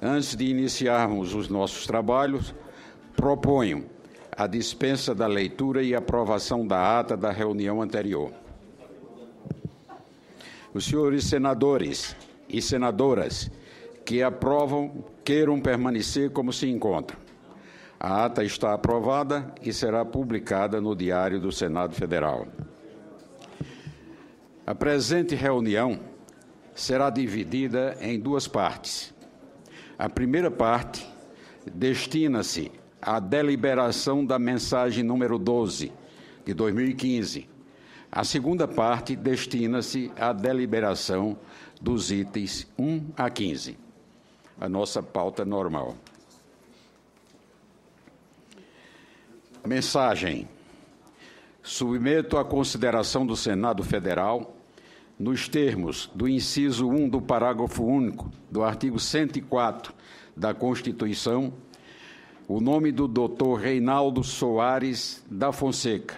Antes de iniciarmos os nossos trabalhos, proponho a dispensa da leitura e aprovação da ata da reunião anterior. Os senhores senadores e senadoras que aprovam queiram permanecer como se encontram. A ata está aprovada e será publicada no Diário do Senado Federal. A presente reunião será dividida em duas partes. A primeira parte destina-se à deliberação da mensagem número 12, de 2015. A segunda parte destina-se à deliberação dos itens 1 a 15, a nossa pauta normal. Mensagem. Submeto à consideração do Senado Federal, nos termos do inciso 1 do parágrafo único do artigo 104 da Constituição, o nome do Dr. Reinaldo Soares da Fonseca,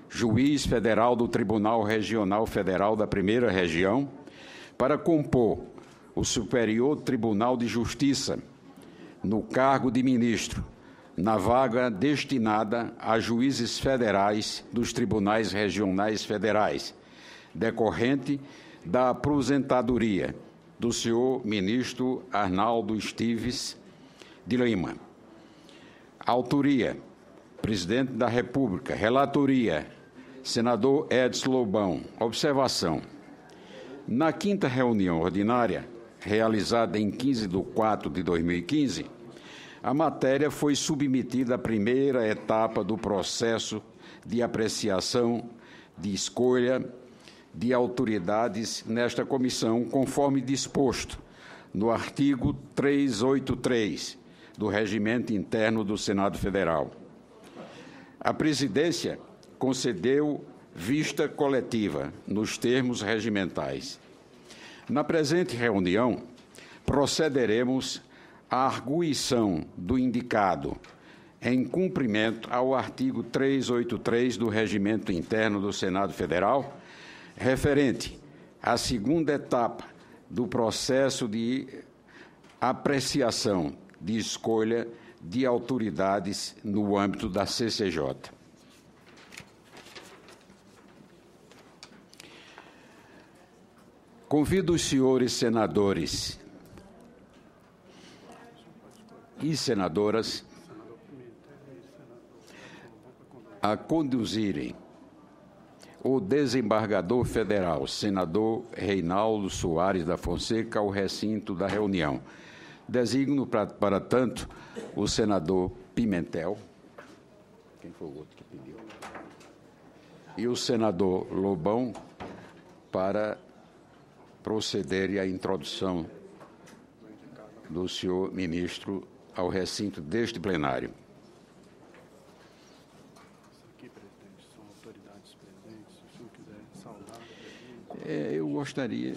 juiz federal do Tribunal Regional Federal da Primeira Região, para compor o Superior Tribunal de Justiça no cargo de ministro, na vaga destinada a juízes federais dos Tribunais Regionais Federais, decorrente da aposentadoria do senhor ministro Arnaldo Esteves de Lima. Autoria: Presidente da República. Relatoria: Senador Edson Lobão. Observação: na quinta reunião ordinária, realizada em 15 de 4 de 2015, a matéria foi submetida à primeira etapa do processo de apreciação de escolha de autoridades nesta comissão, conforme disposto no artigo 383 do Regimento Interno do Senado Federal. A presidência concedeu vista coletiva nos termos regimentais. Na presente reunião, procederemos à arguição do indicado em cumprimento ao artigo 383 do Regimento Interno do Senado Federal, referente à segunda etapa do processo de apreciação de escolha de autoridades no âmbito da CCJ. Convido os senhores senadores e senadoras a conduzirem o desembargador federal, senador Reinaldo Soares da Fonseca, ao recinto da reunião. Designo, para tanto, o senador Pimentel, quem foi o outro que pediu, e o senador Lobão para procederem à introdução do senhor ministro ao recinto deste plenário. Eu gostaria...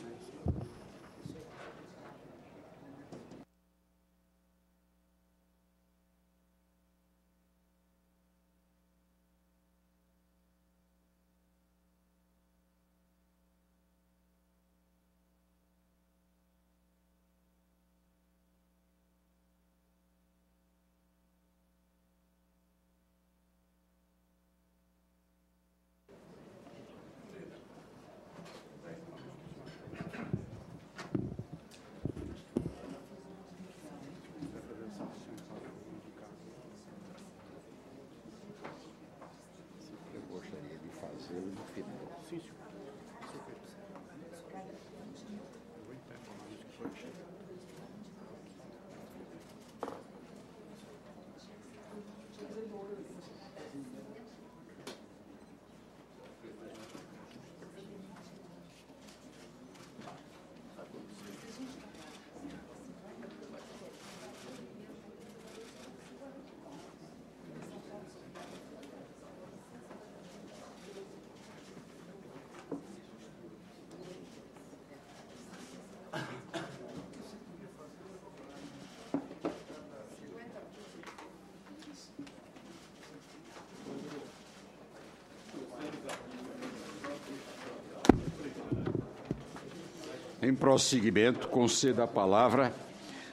Em prosseguimento, concedo a palavra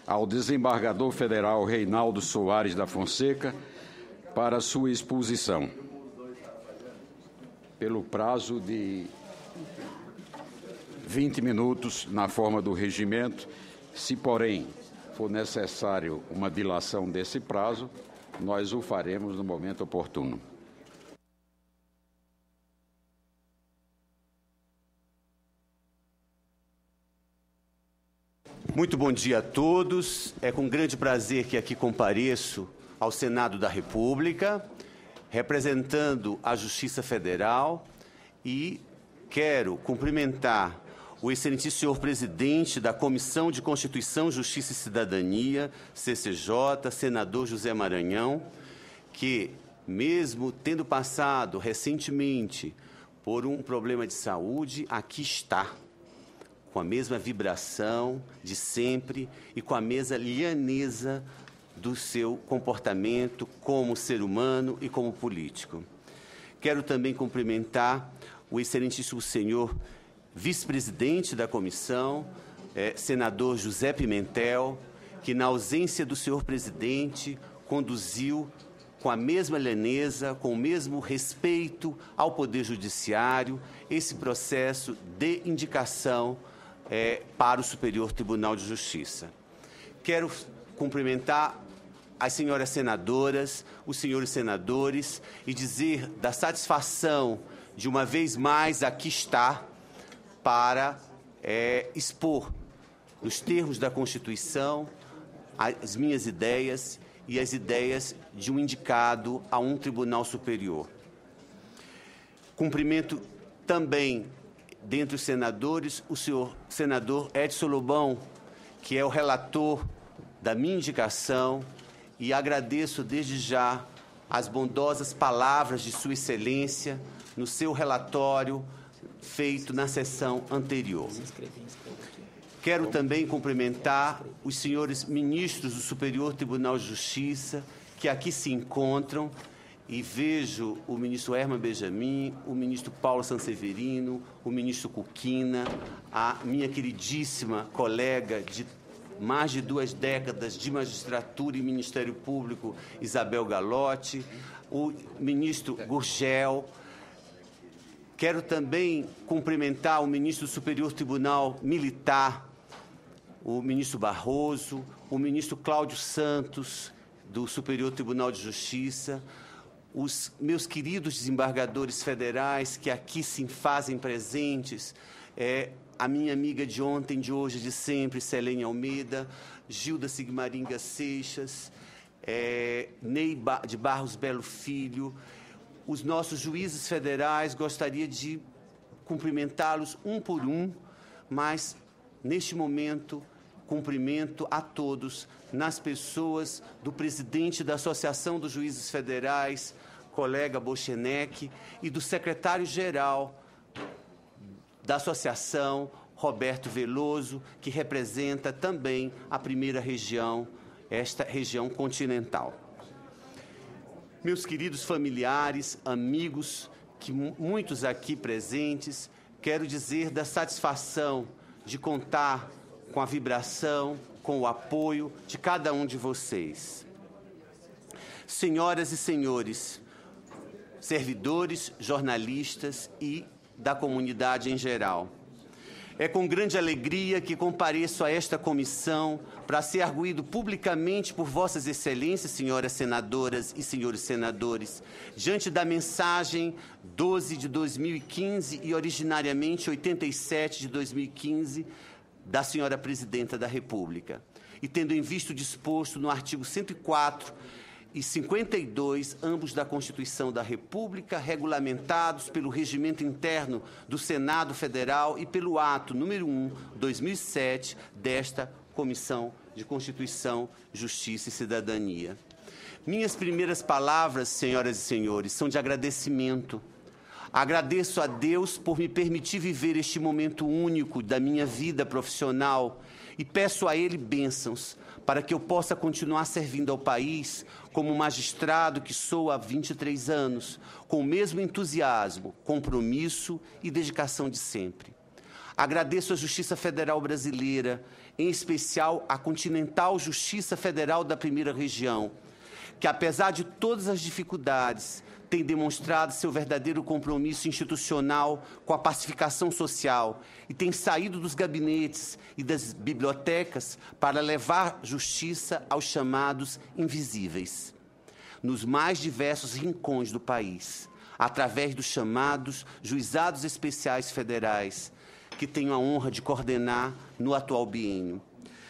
ao desembargador federal Reinaldo Soares da Fonseca para sua exposição, pelo prazo de 20 minutos, na forma do regimento. Se, porém, for necessário uma dilação desse prazo, nós o faremos no momento oportuno. Muito bom dia a todos. É com grande prazer que aqui compareço ao Senado da República, representando a Justiça Federal, e quero cumprimentar o excelentíssimo senhor presidente da Comissão de Constituição, Justiça e Cidadania, CCJ, senador José Maranhão, que, mesmo tendo passado recentemente por um problema de saúde, aqui está, com a mesma vibração de sempre e com a mesma lhaneza do seu comportamento como ser humano e como político. Quero também cumprimentar o excelentíssimo senhor vice-presidente da comissão, senador José Pimentel, que, na ausência do senhor presidente, conduziu com a mesma lhaneza, com o mesmo respeito ao Poder Judiciário, esse processo de indicação para o Superior Tribunal de Justiça. Quero cumprimentar as senhoras senadoras, os senhores senadores, e dizer da satisfação de, uma vez mais, aqui estar para expor, nos termos da Constituição, as minhas ideias e as ideias de um indicado a um tribunal superior. Cumprimento também, dentre os senadores, o senhor senador Edson Lobão, que é o relator da minha indicação, e agradeço desde já as bondosas palavras de Sua Excelência no seu relatório feito na sessão anterior. Quero também cumprimentar os senhores ministros do Superior Tribunal de Justiça, que aqui se encontram, e vejo o ministro Herman Benjamin, o ministro Paulo Sanseverino, o ministro Cuquina, a minha queridíssima colega de mais de 2 décadas de magistratura e Ministério Público, Isabel Galotti, o ministro Gurgel. Quero também cumprimentar o ministro do Superior Tribunal Militar, o ministro Barroso, o ministro Cláudio Santos, do Superior Tribunal de Justiça, os meus queridos desembargadores federais que aqui se fazem presentes, a minha amiga de ontem, de hoje, de sempre, Selene Almeida, Gilda Sigmaringa Seixas, Ney de Barros Belo Filho, os nossos juízes federais. Gostaria de cumprimentá-los um por um, mas, neste momento, cumprimento a todos, nas pessoas do presidente da Associação dos Juízes Federais, colega Bochenek, e do secretário-geral da Associação, Roberto Veloso, que representa também a primeira região, esta região continental. Meus queridos familiares, amigos, que muitos aqui presentes, quero dizer da satisfação de contar com a vibração, com o apoio de cada um de vocês. Senhoras e senhores, servidores, jornalistas e da comunidade em geral, é com grande alegria que compareço a esta comissão para ser arguido publicamente por vossas excelências, senhoras senadoras e senhores senadores, diante da mensagem 12 de 2015 e originariamente 87 de 2015 da senhora Presidenta da República, e tendo em vista o disposto no artigo 104 e 52, ambos da Constituição da República, regulamentados pelo regimento interno do Senado Federal e pelo ato número 1, 2007, desta Comissão de Constituição, Justiça e Cidadania. Minhas primeiras palavras, senhoras e senhores, são de agradecimento. Agradeço a Deus por me permitir viver este momento único da minha vida profissional e peço a Ele bênçãos para que eu possa continuar servindo ao país como magistrado que sou há 23 anos, com o mesmo entusiasmo, compromisso e dedicação de sempre. Agradeço à Justiça Federal Brasileira, em especial a Continental Justiça Federal da Primeira Região, que, apesar de todas as dificuldades, tem demonstrado seu verdadeiro compromisso institucional com a pacificação social e tem saído dos gabinetes e das bibliotecas para levar justiça aos chamados invisíveis, nos mais diversos rincões do país, através dos chamados juizados especiais federais, que tenho a honra de coordenar no atual biênio.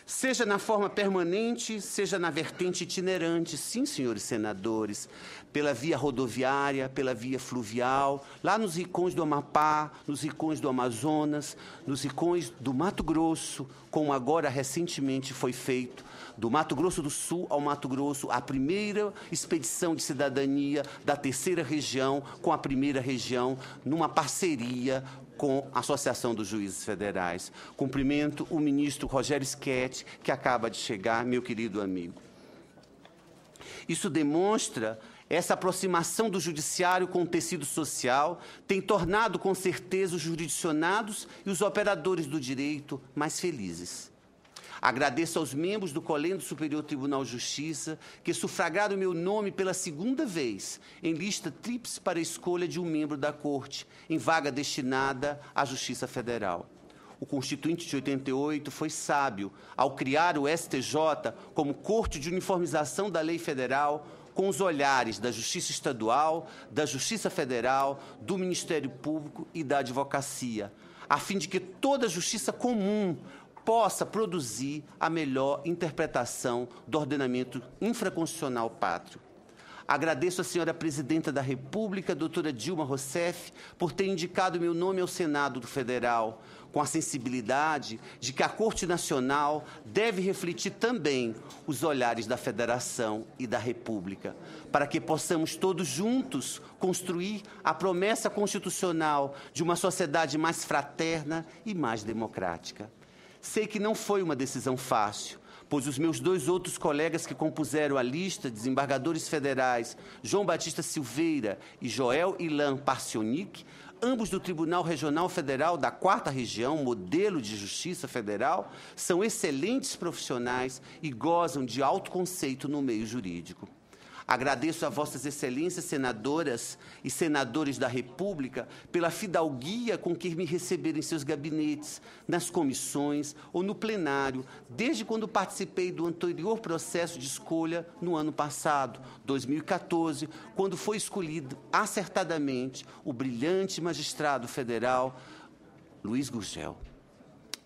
Seja na forma permanente, seja na vertente itinerante, sim, senhores senadores, pela via rodoviária, pela via fluvial, lá nos rincões do Amapá, nos rincões do Amazonas, nos rincões do Mato Grosso, como agora recentemente foi feito, do Mato Grosso do Sul ao Mato Grosso, a primeira expedição de cidadania da terceira região com a primeira região, numa parceria com a Associação dos Juízes Federais. Cumprimento o ministro Rogério Schetti, que acaba de chegar, meu querido amigo. Isso demonstra essa aproximação do judiciário com o tecido social, tem tornado, com certeza, os jurisdicionados e os operadores do direito mais felizes. Agradeço aos membros do Colégio Superior Tribunal de Justiça que sufragaram meu nome pela segunda vez em lista tríplice para a escolha de um membro da Corte, em vaga destinada à Justiça Federal. O Constituinte de 88 foi sábio ao criar o STJ como Corte de Uniformização da Lei Federal, com os olhares da Justiça Estadual, da Justiça Federal, do Ministério Público e da Advocacia, a fim de que toda a justiça comum possa produzir a melhor interpretação do ordenamento infraconstitucional pátrio. Agradeço à senhora Presidenta da República, doutora Dilma Rousseff, por ter indicado meu nome ao Senado Federal, com a sensibilidade de que a Corte Nacional deve refletir também os olhares da Federação e da República, para que possamos todos juntos construir a promessa constitucional de uma sociedade mais fraterna e mais democrática. Sei que não foi uma decisão fácil, pois os meus dois outros colegas que compuseram a lista, desembargadores federais, João Batista Silveira e Joel Ilan Parcionic, ambos do Tribunal Regional Federal da 4ª Região, modelo de justiça federal, são excelentes profissionais e gozam de alto conceito no meio jurídico. Agradeço a vossas excelências senadoras e senadores da República pela fidalguia com que me receberam em seus gabinetes, nas comissões ou no plenário, desde quando participei do anterior processo de escolha no ano passado, 2014, quando foi escolhido acertadamente o brilhante magistrado federal Luiz Gurgel,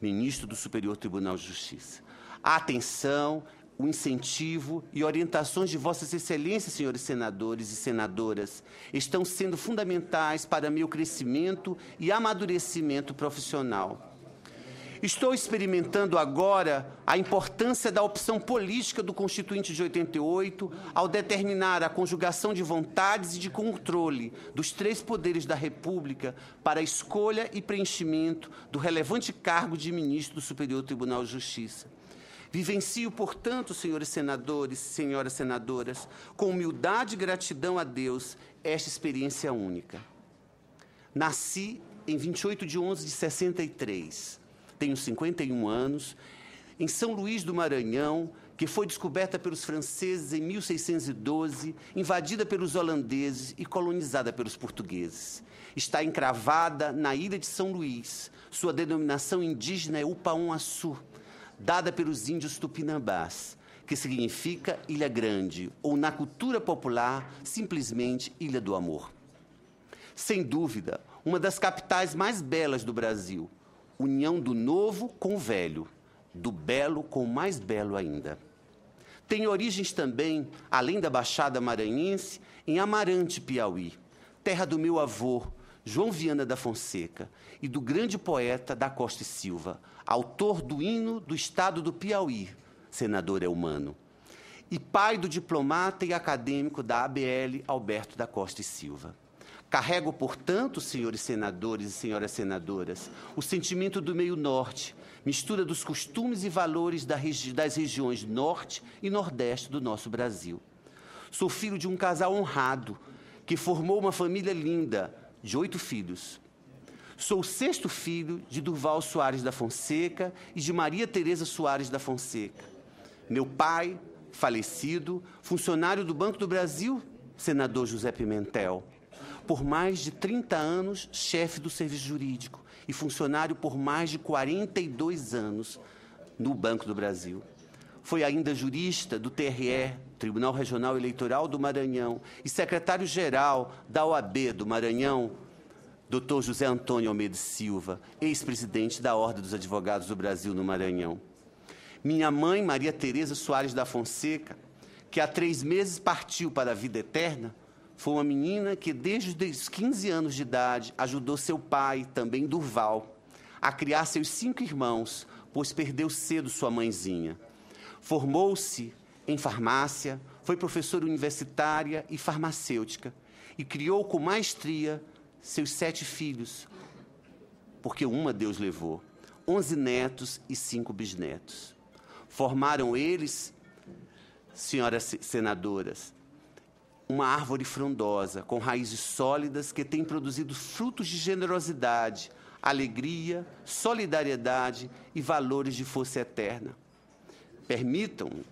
ministro do Superior Tribunal de Justiça. A atenção, o incentivo e orientações de vossas excelências, senhores senadores e senadoras, estão sendo fundamentais para meu crescimento e amadurecimento profissional. Estou experimentando agora a importância da opção política do Constituinte de 88 ao determinar a conjugação de vontades e de controle dos 3 poderes da República para a escolha e preenchimento do relevante cargo de ministro do Superior Tribunal de Justiça. Vivencio, portanto, senhores senadores e senhoras senadoras, com humildade e gratidão a Deus, esta experiência única. Nasci em 28 de 11 de 63, tenho 51 anos, em São Luís do Maranhão, que foi descoberta pelos franceses em 1612, invadida pelos holandeses e colonizada pelos portugueses. Está encravada na ilha de São Luís. Sua denominação indígena é Upaum-Açu, dada pelos índios tupinambás, que significa Ilha Grande, ou na cultura popular, simplesmente Ilha do Amor. Sem dúvida, uma das capitais mais belas do Brasil, união do novo com o velho, do belo com o mais belo ainda. Tem origens também, além da Baixada Maranhense, em Amarante, Piauí, terra do meu avô, João Viana da Fonseca, e do grande poeta da Costa e Silva, autor do hino do estado do Piauí, senador Elmano, e pai do diplomata e acadêmico da ABL, Alberto da Costa e Silva. Carrego, portanto, senhores senadores e senhoras senadoras, o sentimento do meio norte, mistura dos costumes e valores das regiões norte e nordeste do nosso Brasil. Sou filho de um casal honrado, que formou uma família linda, de 8 filhos. Sou o 6º filho de Durval Soares da Fonseca e de Maria Tereza Soares da Fonseca. Meu pai, falecido, funcionário do Banco do Brasil, senador José Pimentel. Por mais de 30 anos, chefe do serviço jurídico e funcionário por mais de 42 anos no Banco do Brasil. Foi ainda jurista do TRE, Tribunal Regional Eleitoral do Maranhão, e secretário-geral da OAB do Maranhão, Dr. José Antônio Almeida Silva, ex-presidente da Ordem dos Advogados do Brasil no Maranhão. Minha mãe, Maria Tereza Soares da Fonseca, que há 3 meses partiu para a vida eterna, foi uma menina que, desde os 15 anos de idade, ajudou seu pai, também Durval, a criar seus 5 irmãos, pois perdeu cedo sua mãezinha. Formou-se em farmácia, foi professora universitária e farmacêutica e criou com maestria seus 7 filhos, porque uma Deus levou, 11 netos e 5 bisnetos. Formaram eles, senhoras senadoras, uma árvore frondosa, com raízes sólidas que tem produzido frutos de generosidade, alegria, solidariedade e valores de força eterna. Permitam-me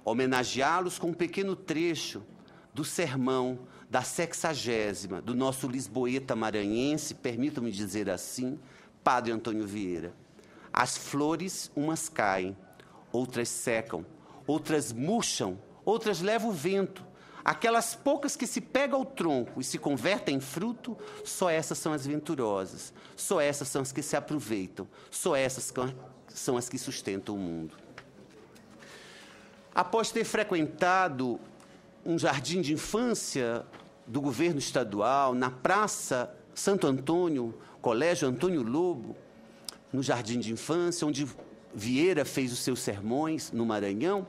homenageá-los com um pequeno trecho do sermão da 60ª do nosso lisboeta maranhense, permitam-me dizer assim, Padre Antônio Vieira. As flores, umas caem, outras secam, outras murcham, outras levam o vento. Aquelas poucas que se pegam ao tronco e se convertem em fruto, só essas são as venturosas, só essas são as que se aproveitam, só essas são as que sustentam o mundo. Após ter frequentado um jardim de infância do governo estadual, na Praça Santo Antônio, Colégio Antônio Lobo, no jardim de infância, onde Vieira fez os seus sermões no Maranhão,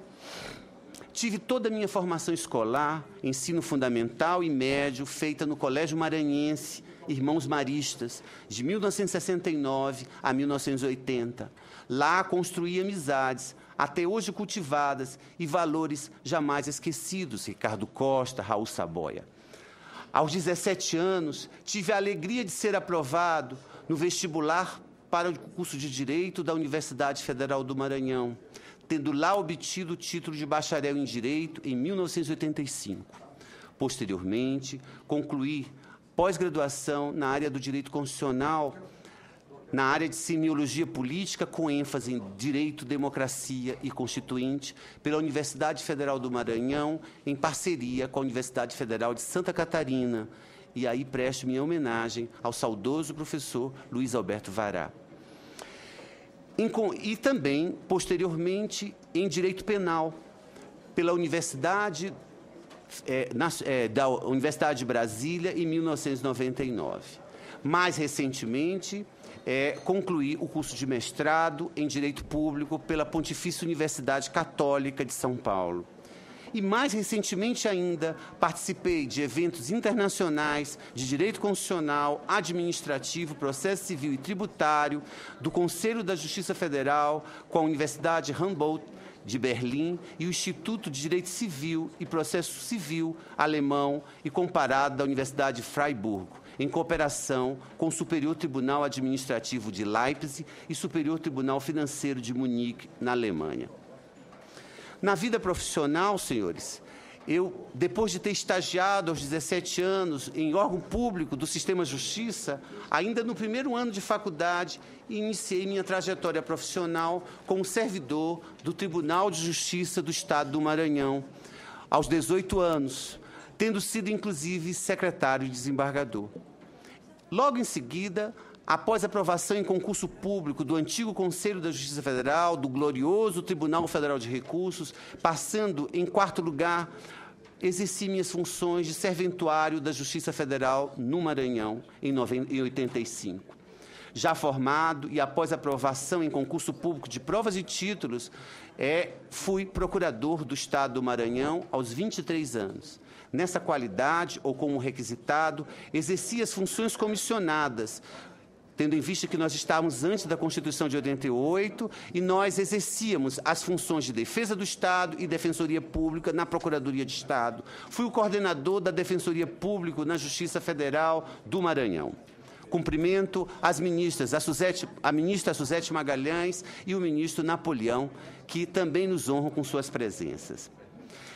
tive toda a minha formação escolar, ensino fundamental e médio, feita no Colégio Maranhense, Irmãos Maristas, de 1969 a 1980. Lá construí amizades, até hoje cultivadas, e valores jamais esquecidos, Ricardo Costa, Raul Saboia. Aos 17 anos, tive a alegria de ser aprovado no vestibular para o curso de Direito da Universidade Federal do Maranhão, tendo lá obtido o título de bacharel em Direito em 1985. Posteriormente, concluí pós-graduação na área do Direito Constitucional, na área de Semiologia Política, com ênfase em Direito, Democracia e Constituinte, pela Universidade Federal do Maranhão, em parceria com a Universidade Federal de Santa Catarina. E aí presto minha homenagem ao saudoso professor Luiz Alberto Vará. E também, posteriormente, em Direito Penal, pela Universidade da Universidade de Brasília, em 1999. Mais recentemente, concluí o curso de mestrado em Direito Público pela Pontifícia Universidade Católica de São Paulo. E, mais recentemente ainda, participei de eventos internacionais de direito constitucional, administrativo, processo civil e tributário do Conselho da Justiça Federal com a Universidade Humboldt de Berlim e o Instituto de Direito Civil e Processo Civil alemão e comparado da Universidade de Freiburg, em cooperação com o Superior Tribunal Administrativo de Leipzig e Superior Tribunal Financeiro de Munique, na Alemanha. Na vida profissional, senhores, eu, depois de ter estagiado aos 17 anos em órgão público do Sistema Justiça, ainda no primeiro ano de faculdade, iniciei minha trajetória profissional como servidor do Tribunal de Justiça do Estado do Maranhão, aos 18 anos, tendo sido, inclusive, secretário e desembargador. Logo em seguida, após aprovação em concurso público do antigo Conselho da Justiça Federal, do glorioso Tribunal Federal de Recursos, passando em 4º lugar, exerci minhas funções de serventuário da Justiça Federal no Maranhão, em 85. Já formado e após aprovação em concurso público de provas e títulos, fui procurador do Estado do Maranhão aos 23 anos. Nessa qualidade, ou como requisitado, exerci as funções comissionadas, tendo em vista que nós estávamos antes da Constituição de 88 e nós exercíamos as funções de defesa do Estado e defensoria pública na Procuradoria de Estado. Fui o coordenador da Defensoria Pública na Justiça Federal do Maranhão. Cumprimento as ministras, a ministra Suzete Magalhães e o ministro Napoleão, que também nos honram com suas presenças.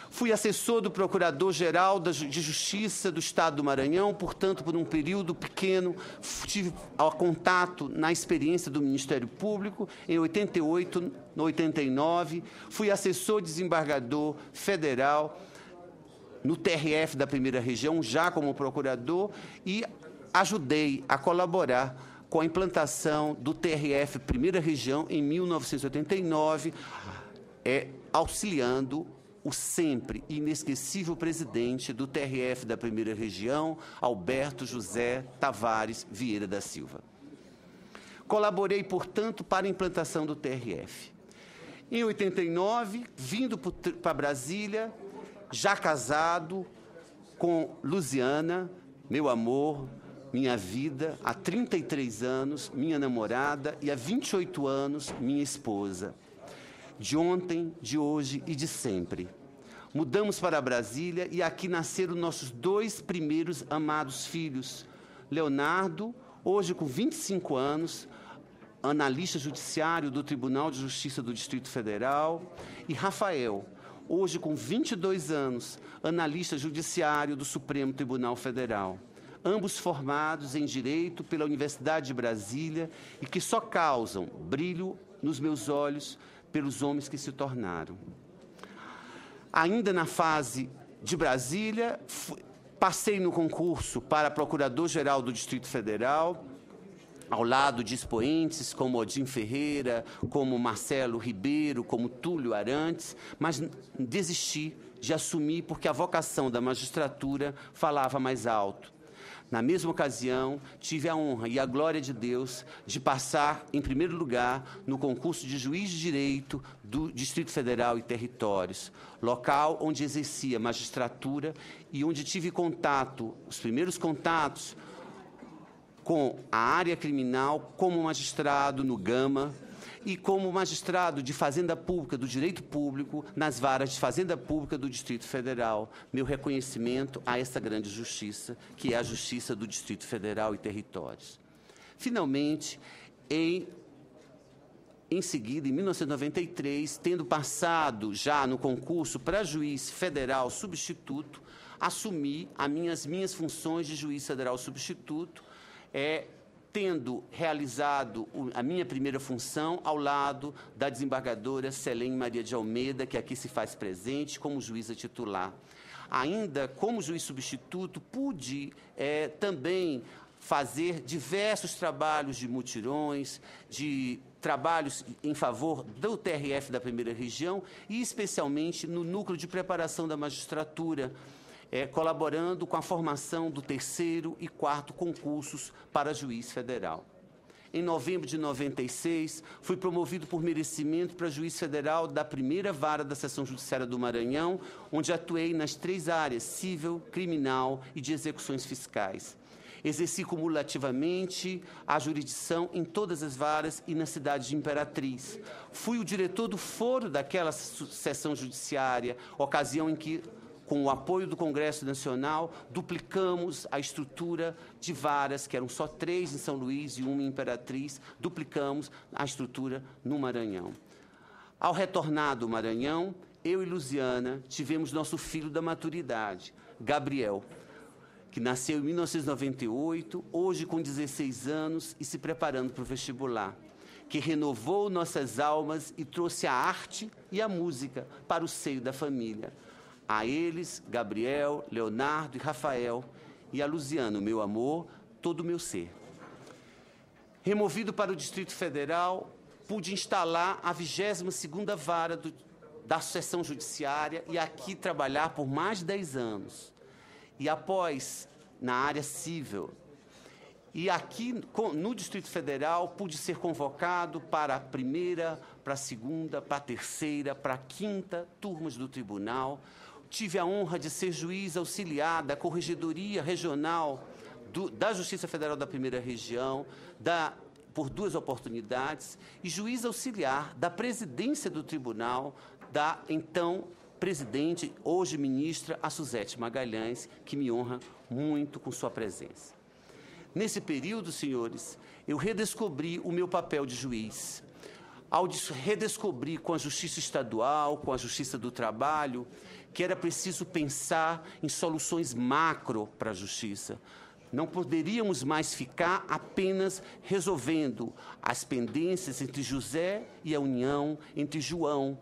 Fui assessor do Procurador-Geral de Justiça do Estado do Maranhão, portanto, por um período pequeno, tive contato na experiência do Ministério Público, em 88, no 89. Fui assessor desembargador federal no TRF da Primeira Região, já como procurador, e ajudei a colaborar com a implantação do TRF Primeira Região em 1989, auxiliando o sempre inesquecível presidente do TRF da Primeira Região, Alberto José Tavares Vieira da Silva. Colaborei, portanto, para a implantação do TRF. Em 89, vindo para Brasília, já casado com Luziana, meu amor, minha vida, há 33 anos, minha namorada, e há 28 anos, minha esposa. De ontem, de hoje e de sempre. Mudamos para Brasília e aqui nasceram nossos 2 primeiros amados filhos. Leonardo, hoje com 25 anos, analista judiciário do Tribunal de Justiça do Distrito Federal, e Rafael, hoje com 22 anos, analista judiciário do Supremo Tribunal Federal. Ambos formados em Direito pela Universidade de Brasília e que só causam brilho nos meus olhos pelos homens que se tornaram. Ainda na fase de Brasília, passei no concurso para Procurador-Geral do Distrito Federal, ao lado de expoentes como Odim Ferreira, como Marcelo Ribeiro, como Túlio Arantes, mas desisti de assumir porque a vocação da magistratura falava mais alto. Na mesma ocasião, tive a honra e a glória de Deus de passar, em primeiro lugar, no concurso de juiz de direito do Distrito Federal e Territórios, local onde exercia magistratura e onde tive contato, os primeiros contatos, com a área criminal como magistrado no Gama e como magistrado de Fazenda Pública, do Direito Público, nas varas de Fazenda Pública do Distrito Federal. Meu reconhecimento a essa grande justiça, que é a Justiça do Distrito Federal e Territórios. Finalmente, em seguida, em 1993, tendo passado já no concurso para juiz federal substituto, assumi as minhas funções de juiz federal substituto, tendo realizado a minha primeira função ao lado da desembargadora Selene Maria de Almeida, que aqui se faz presente, como juíza titular. Ainda como juiz substituto, pude também fazer diversos trabalhos de mutirões, de trabalhos em favor do TRF da Primeira Região e, especialmente, no núcleo de preparação da magistratura, colaborando com a formação do 3º e 4º concursos para juiz federal. Em novembro de 96, fui promovido por merecimento para juiz federal da primeira vara da Seção Judiciária do Maranhão, onde atuei nas 3 áreas, civil, criminal e de execuções fiscais. Exerci cumulativamente a jurisdição em todas as varas e na cidade de Imperatriz. Fui o diretor do foro daquela seção judiciária, ocasião em que, com o apoio do Congresso Nacional, duplicamos a estrutura de varas, que eram só 3 em São Luís e 1 em Imperatriz, duplicamos a estrutura no Maranhão. Ao retornar do Maranhão, eu e Luziana tivemos nosso filho da maturidade, Gabriel, que nasceu em 1998, hoje com 16 anos e se preparando para o vestibular, que renovou nossas almas e trouxe a arte e a música para o seio da família. A eles, Gabriel, Leonardo e Rafael, e a Luziana, meu amor, todo o meu ser. Removido para o Distrito Federal, pude instalar a 22ª vara da Seção Judiciária e aqui trabalhar por mais de 10 anos. E após, na área civil, e aqui no Distrito Federal, pude ser convocado para a primeira, para a segunda, para a terceira, para a 5ª turmas do tribunal. Tive a honra de ser juiz auxiliar da Corregedoria Regional da Justiça Federal da Primeira Região, por 2 oportunidades, e juiz auxiliar da presidência do tribunal da, então, presidente, hoje ministra, a Suzete Magalhães, que me honra muito com sua presença. Nesse período, senhores, eu redescobri o meu papel de juiz. Ao redescobrir com a Justiça Estadual, com a Justiça do Trabalho, que era preciso pensar em soluções macro para a Justiça. Não poderíamos mais ficar apenas resolvendo as pendências entre José e a união entre João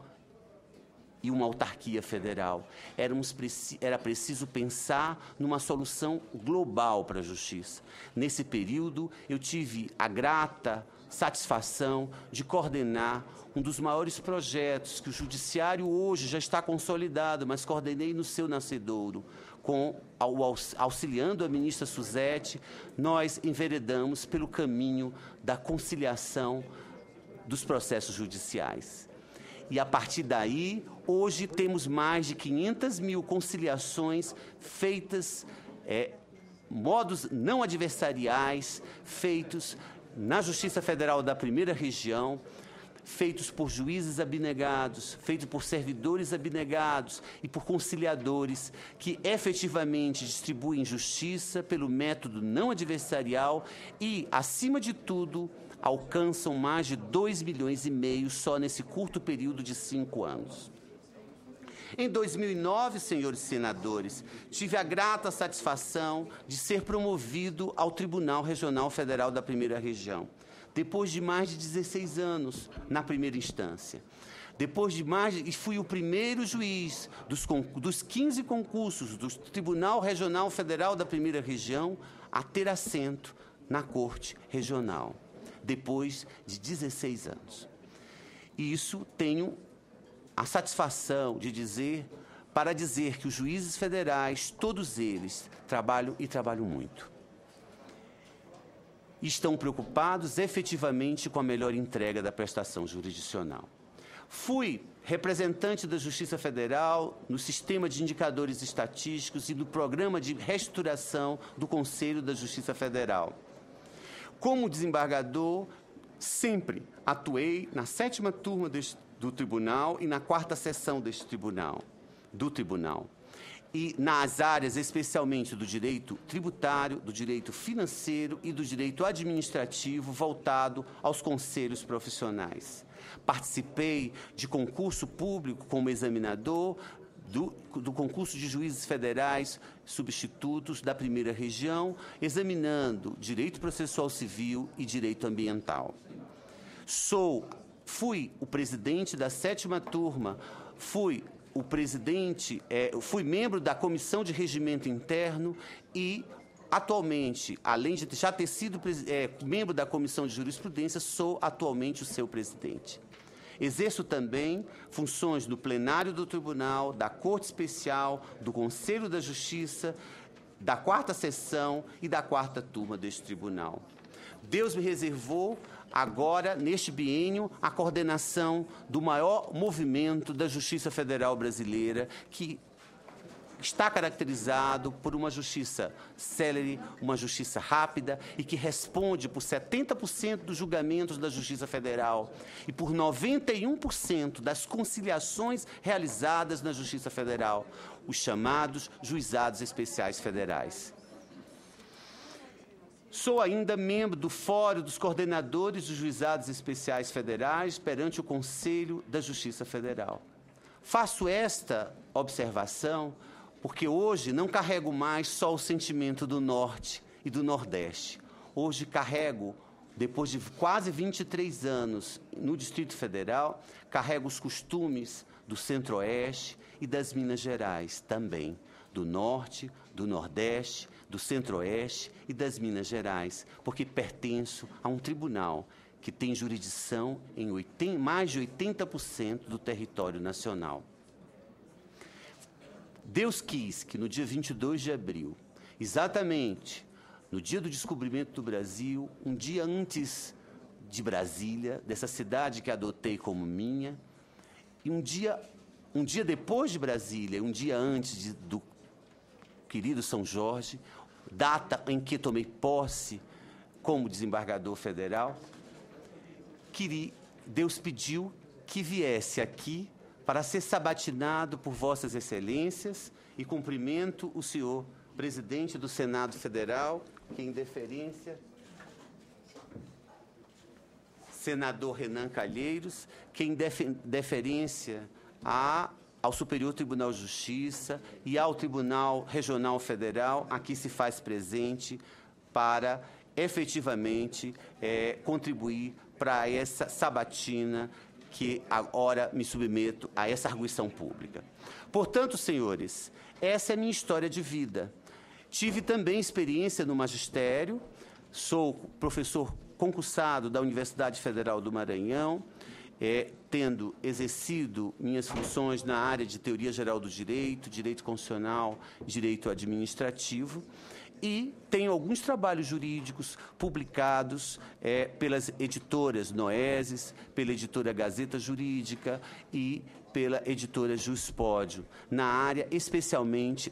e uma autarquia federal. Era preciso pensar numa solução global para a Justiça. Nesse período, eu tive a grata satisfação de coordenar um dos maiores projetos que o Judiciário hoje já está consolidado, mas coordenei no seu nascedouro. Auxiliando a ministra Suzete, nós enveredamos pelo caminho da conciliação dos processos judiciais. E, a partir daí, hoje temos mais de 500 mil conciliações feitas, modos não adversariais, feitos na Justiça Federal da Primeira Região, feitos por juízes abnegados, feitos por servidores abnegados e por conciliadores que efetivamente distribuem justiça pelo método não adversarial e, acima de tudo, alcançam mais de 2,5 milhões só nesse curto período de 5 anos. Em 2009, senhores senadores, tive a grata satisfação de ser promovido ao Tribunal Regional Federal da Primeira Região, depois de mais de 16 anos na primeira instância. E fui o primeiro juiz dos 15 concursos do Tribunal Regional Federal da Primeira Região a ter assento na Corte Regional, depois de 16 anos. E isso tenho a satisfação de dizer que os juízes federais, todos eles, trabalham muito. E estão preocupados efetivamente com a melhor entrega da prestação jurisdicional. Fui representante da Justiça Federal no Sistema de Indicadores Estatísticos e do Programa de Reestruturação do Conselho da Justiça Federal. Como desembargador, sempre atuei na 7ª turma do Tribunal e na 4ª sessão do Tribunal. E nas áreas especialmente do direito tributário, do direito financeiro e do direito administrativo voltado aos conselhos profissionais. Participei de concurso público como examinador do concurso de juízes federais substitutos da Primeira Região, examinando direito processual civil e direito ambiental. Fui o presidente da 7ª turma, fui membro da Comissão de Regimento Interno e, atualmente, além de já ter sido membro da Comissão de Jurisprudência, sou atualmente o seu presidente. Exerço também funções no plenário do Tribunal, da Corte Especial, do Conselho da Justiça, da 4ª sessão e da 4ª turma deste tribunal. Deus me reservou, agora, neste biênio, a coordenação do maior movimento da Justiça Federal brasileira, que está caracterizado por uma justiça célere, uma justiça rápida e que responde por 70% dos julgamentos da Justiça Federal e por 91% das conciliações realizadas na Justiça Federal, os chamados juizados especiais federais. Sou ainda membro do Fórum dos Coordenadores dos Juizados Especiais Federais perante o Conselho da Justiça Federal. Faço esta observação porque hoje não carrego mais só o sentimento do Norte e do Nordeste. Hoje carrego, depois de quase 23 anos no Distrito Federal, carrego os costumes do Centro-Oeste e das Minas Gerais também, do Norte, do Nordeste, do Centro-Oeste e das Minas Gerais, porque pertenço a um tribunal que tem jurisdição em mais de 80% do território nacional. Deus quis que no dia 22 de abril, exatamente no dia do descobrimento do Brasil, um dia antes de Brasília, dessa cidade que adotei como minha, e um dia depois de Brasília, um dia antes do querido São Jorge, data em que tomei posse como desembargador federal, Deus pediu que viesse aqui para ser sabatinado por Vossas Excelências e cumprimento o senhor presidente do Senado Federal, que em deferência, senador Renan Calheiros, que em deferência ao Superior Tribunal de Justiça e ao Tribunal Regional Federal, aqui se faz presente para efetivamente contribuir para essa sabatina que agora me submeto a essa arguição pública. Portanto, senhores, essa é a minha história de vida. Tive também experiência no magistério, sou professor concursado da Universidade Federal do Maranhão, tendo exercido minhas funções na área de Teoria Geral do Direito, Direito Constitucional, Direito Administrativo, e tenho alguns trabalhos jurídicos publicados pelas editoras Noeses, pela editora Gazeta Jurídica e pela editora Juspódio, na área especialmente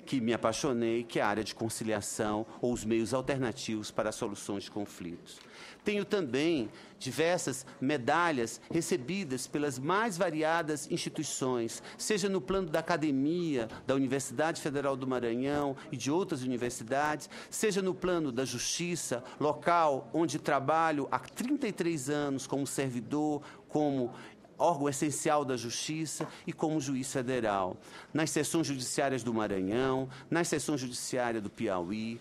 que me apaixonei, que é a área de conciliação ou os meios alternativos para a solução de conflitos. Tenho também diversas medalhas recebidas pelas mais variadas instituições, seja no plano da academia, da Universidade Federal do Maranhão e de outras universidades, seja no plano da justiça, local onde trabalho há 33 anos como servidor, como órgão essencial da Justiça e como juiz federal, nas seções judiciárias do Maranhão, nas seções judiciárias do Piauí,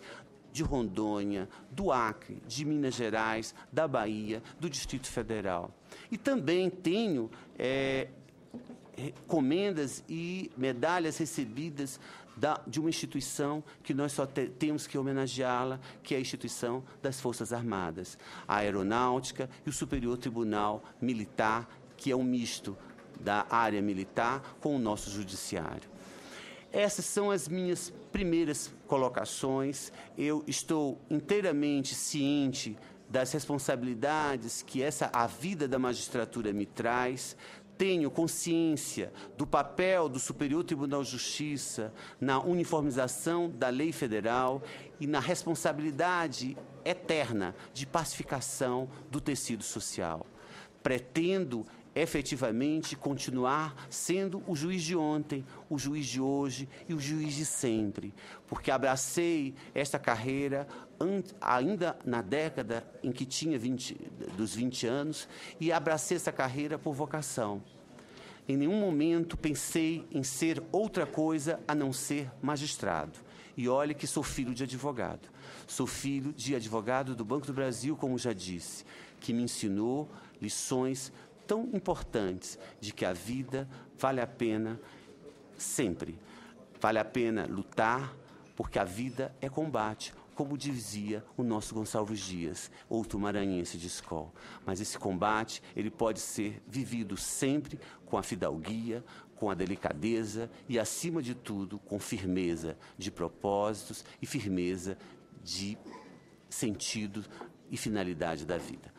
de Rondônia, do Acre, de Minas Gerais, da Bahia, do Distrito Federal. E também tenho comendas e medalhas recebidas de uma instituição que nós só temos que homenageá-la, que é a instituição das Forças Armadas, a Aeronáutica e o Superior Tribunal Militar, que é um misto da área militar com o nosso judiciário. Essas são as minhas primeiras colocações. Eu estou inteiramente ciente das responsabilidades que a vida da magistratura me traz. Tenho consciência do papel do Superior Tribunal de Justiça na uniformização da lei federal e na responsabilidade eterna de pacificação do tecido social. Pretendo efetivamente continuar sendo o juiz de ontem, o juiz de hoje e o juiz de sempre, porque abracei esta carreira ainda na década em que tinha dos 20 anos e abracei essa carreira por vocação. Em nenhum momento pensei em ser outra coisa a não ser magistrado. E olhe que sou filho de advogado. Sou filho de advogado do Banco do Brasil, como já disse, que me ensinou lições tão importantes de que a vida vale a pena sempre. Vale a pena lutar, porque a vida é combate, como dizia o nosso Gonçalves Dias, outro maranhense de escola. Mas esse combate, ele pode ser vivido sempre com a fidalguia, com a delicadeza e, acima de tudo, com firmeza de propósitos e firmeza de sentido e finalidade da vida.